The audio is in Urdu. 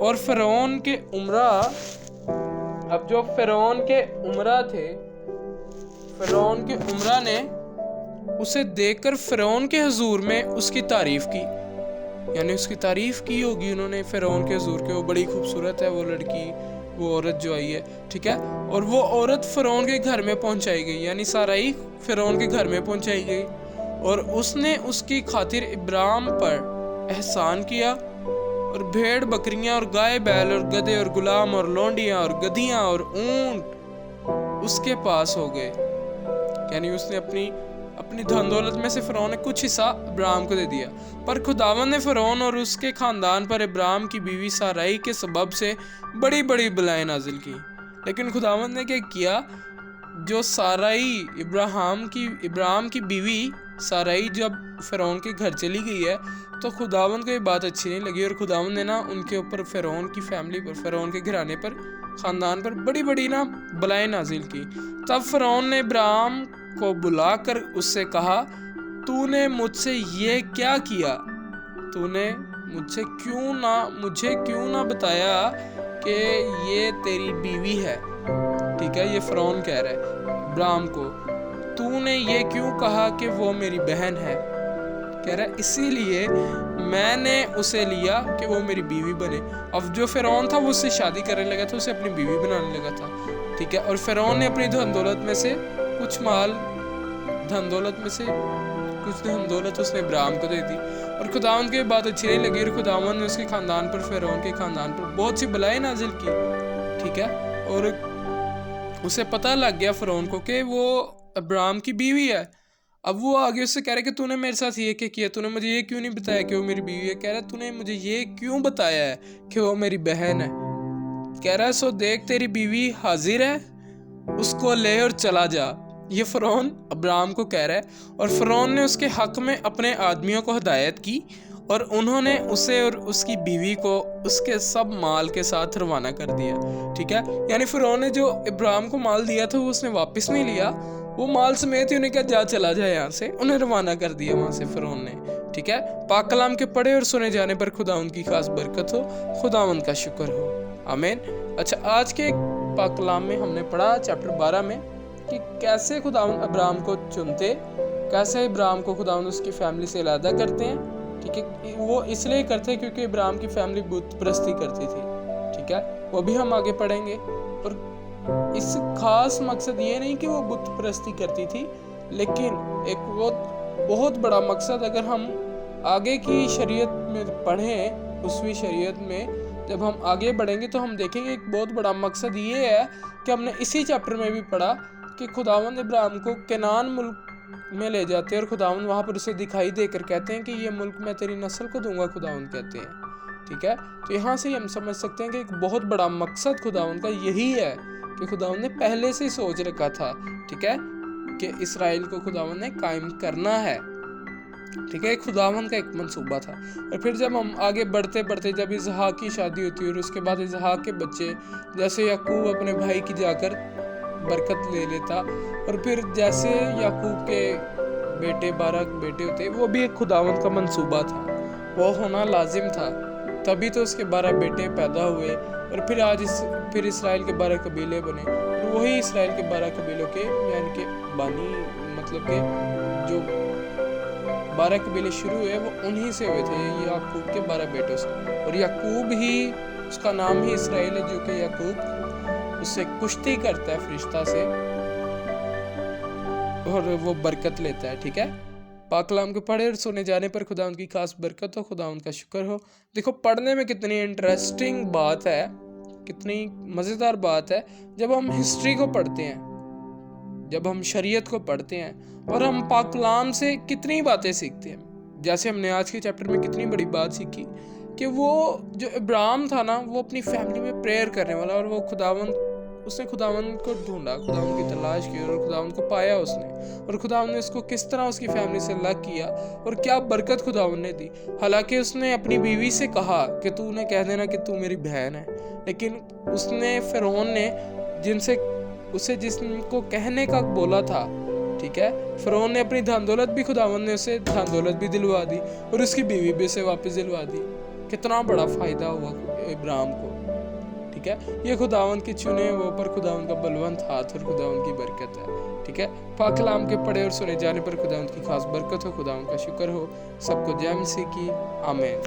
اور فرعون کے امرا، اب جو فرعون کے امرا تھے، فرعون کے امرا نے اسے دیکھ کر فرعون کے حضور میں اس کی تعریف کی، یعنی اس کی تعریف کی ہوگی انہوں نے فرعون کے حضور کے، وہ بڑی خوبصورت ہے وہ لڑکی، وہ عورت جو آئی ہے، ٹھیک ہے. اور وہ عورت فرعون کے گھر میں پہنچائی گئی، یعنی سارائی فرعون کے گھر میں پہنچائی گئی، اور اس نے اس کی خاطر ابرام پر احسان کیا، اور بھیڑ بکریاں اور گائے بیل اور گدھے اور غلام اور لونڈیاں اور گدھیاں اور اونٹ اس کے پاس ہو گئے. یعنی اس نے اپنی دھن دولت میں سے فرعون نے کچھ حصہ ابراہم کو دے دیا. پر خداوند نے فرعون اور اس کے خاندان پر ابراہم کی بیوی سارائی کے سبب سے بڑی بڑی بلائیں نازل کی. لیکن خداوند نے کیا کیا، جو سارائی ابراہم کی بیوی سارائی جب فرعون کے گھر چلی گئی ہے تو خداوند کو یہ بات اچھی نہیں لگی، اور خداوند نے ان کے اوپر فرعون کی فیملی پر، فرعون کے گھرانے پر، خاندان پر بڑی بڑی بلائیں نازل کی. تب فرعون نے ابراہم کو بلا کر اس سے کہا، تو نے مجھ سے یہ کیا کیا؟ تو نے مجھے کیوں نہ بتایا کہ یہ تیری بیوی ہے؟ ٹھیک ہے، یہ فرعون کہہ رہا ہے ابراہم کو، تو نے یہ کیوں کہا کہ وہ میری بہن ہے؟ کہہ رہا ہے اسی لیے میں نے اسے لیا کہ وہ میری بیوی بنے. اب جو فرعون تھا وہ اس سے شادی کرنے لگا تھا، اسے اپنی بیوی بنانے لگا تھا. ٹھیک ہے، اور فرعون نے اپنی دھن دولت میں سے کچھ دھن دولت اس نے ابراہم کو دے دی، اور خداوند کو یہ بات اچھی نہیں لگی، اور خداوند نے اس کے خاندان پر، فرعون کے خاندان پر بہت سی بلائیں نازل کی. ٹھیک ہے، اور اسے پتہ لگ گیا فرعون کو کہ وہ ابراہم کی بیوی ہے. اب وہ آگے اس سے کہہ رہے کہ تو نے میرے ساتھ یہ کیا، تو نے مجھے یہ کیوں نہیں بتایا کہ وہ میری بیوی ہے؟ کہہ رہا تو نے مجھے یہ کیوں بتایا ہے کہ وہ میری بہن ہے؟ کہہ رہا سو دیکھ تیری بیوی حاضر ہے، اس کو لے اور چلا جا. یہ فرعون ابراہم کو کہہ رہا ہے، اور فرعون نے اس کے حق میں اپنے آدمیوں کو ہدایت کی، اور انہوں نے اسے اور اس کی بیوی کو اس کے سب مال کے ساتھ روانہ کر دیا. ٹھیک ہے، یعنی فرعون نے جو ابراہم کو مال دیا تھا وہ اس نے واپس نہیں لیا، وہ مال سمیت ہی انہیں کہا چلا جائے یہاں سے، انہیں روانہ کر دیا وہاں سے فرعون نے. ٹھیک ہے، پاک کلام کے پڑھے اور سنے جانے پر خداوند کی خاص برکت ہو، خداوند کا شکر ہو، آمین. اچھا، آج کے پاک کلام میں ہم نے پڑھا چیپٹر 12 میں کہ کیسے خداوند ابراہم کو چنتے، کیسے ابراہم کو خداوند اس کی فیملی سے علیحدہ کرتے ہیں. ٹھیک ہے، وہ اس لیے کرتے کیونکہ ابراہم کی فیملی بت پرستی کرتی تھی. ٹھیک ہے، وہ بھی ہم آگے پڑھیں گے. اور اس خاص مقصد یہ نہیں کہ وہ بت پرستی کرتی تھی، لیکن ایک بہت بڑا مقصد، اگر ہم آگے کی شریعت میں پڑھیں، اسوی شریعت میں جب ہم آگے بڑھیں گے تو ہم دیکھیں گے ایک بہت بڑا مقصد یہ ہے کہ ہم نے اسی چیپٹر میں بھی پڑھا کہ خداوند ابراہم کو کنعان ملک میں لے جاتے ہیں، اور خداوند وہاں پر اسے دکھائی دے کر کہتے ہیں کہ یہ ملک میں تیری نسل کو دوں گا، خداوند کہتے ہیں. ٹھیک ہے، تو یہاں سے ہم سمجھ سکتے ہیں کہ ایک بہت بڑا مقصد خداوند کا یہی ہے کہ خداوند نے پہلے سے سوچ رکھا تھا. ٹھیک ہے، کہ اسرائیل کو خداوند نے قائم کرنا ہے. ٹھیک ہے، خداوند کا ایک منصوبہ تھا. اور پھر جب ہم آگے بڑھتے بڑھتے جب اسحاق کی شادی ہوتی ہے، اور اس کے بعد اسحاق کے بچے، جیسے یعقوب اپنے بھائی کی جا کر برکت لے لیتا، اور پھر جیسے یعقوب کے بیٹے 12 بیٹے ہوتے، وہ بھی ایک خداوند کا منصوبہ تھا، وہ ہونا لازم تھا، تبھی تو اس کے 12 بیٹے پیدا ہوئے. اور پھر آج پھر اسرائیل کے 12 قبیلے بنے، اور وہی اسرائیل کے 12 قبیلوں کے یعنی کہ بانی، مطلب کہ جو 12 قبیلے شروع ہوئے وہ انہی سے ہوئے تھے، یعقوب کے 12 بیٹوں سے. اور یعقوب ہی، اس کا نام ہی اسرائیل ہے، جو کہ یعقوب اس سے کشتی کرتا ہے فرشتہ سے، اور وہ برکت لیتا ہے. ٹھیک ہے، پاک کلام کے پڑھے اور سنے جانے پر خداوند کی خاص برکت ہو، خداوند کا شکر ہو. دیکھو، پڑھنے میں کتنی انٹرسٹنگ بات ہے، کتنی مزیدار بات ہے جب ہم ہسٹری کو پڑھتے ہیں، جب ہم شریعت کو پڑھتے ہیں، اور ہم پاک کلام سے کتنی باتیں سیکھتے ہیں. جیسے ہم نے آج کے چیپٹر میں کتنی بڑی بات سیکھی کہ وہ جو ابراہم تھا نا، وہ اپنی فیملی میں پریئر کرنے والا، اور وہ اس نے خداوند کو ڈھونڈا، خداوند کی تلاش کی، اور خداوند کو پایا اس نے، اور خداوند نے اس کو کس طرح اس کی فیملی سے الگ کیا، اور کیا برکت خداوند نے دی. حالانکہ اس نے اپنی بیوی سے کہا کہ تو نے کہہ دینا کہ تو میری بہن ہے، لیکن اس نے فرعون نے جس کو کہنے کا بولا تھا، ٹھیک ہے، فرعون نے اپنی دھن دولت بھی، خداوند نے اسے دھن دولت بھی دلوا دی، اور اس کی بیوی بھی اسے واپس دلوا دی. کتنا بڑا فائدہ ہوا ابراہیم کو. ٹھیک ہے, یہ خداوند کے چنے ہوئے پر خداوند کا بلوند ہاتھ اور خداوند کی برکت ہے. ٹھیک ہے, پاک کلام کے پڑھے اور سنے جانے پر خداوند کی خاص برکت ہو. خداوند کا شکر ہو. سب کو جے مسیح کی آمین.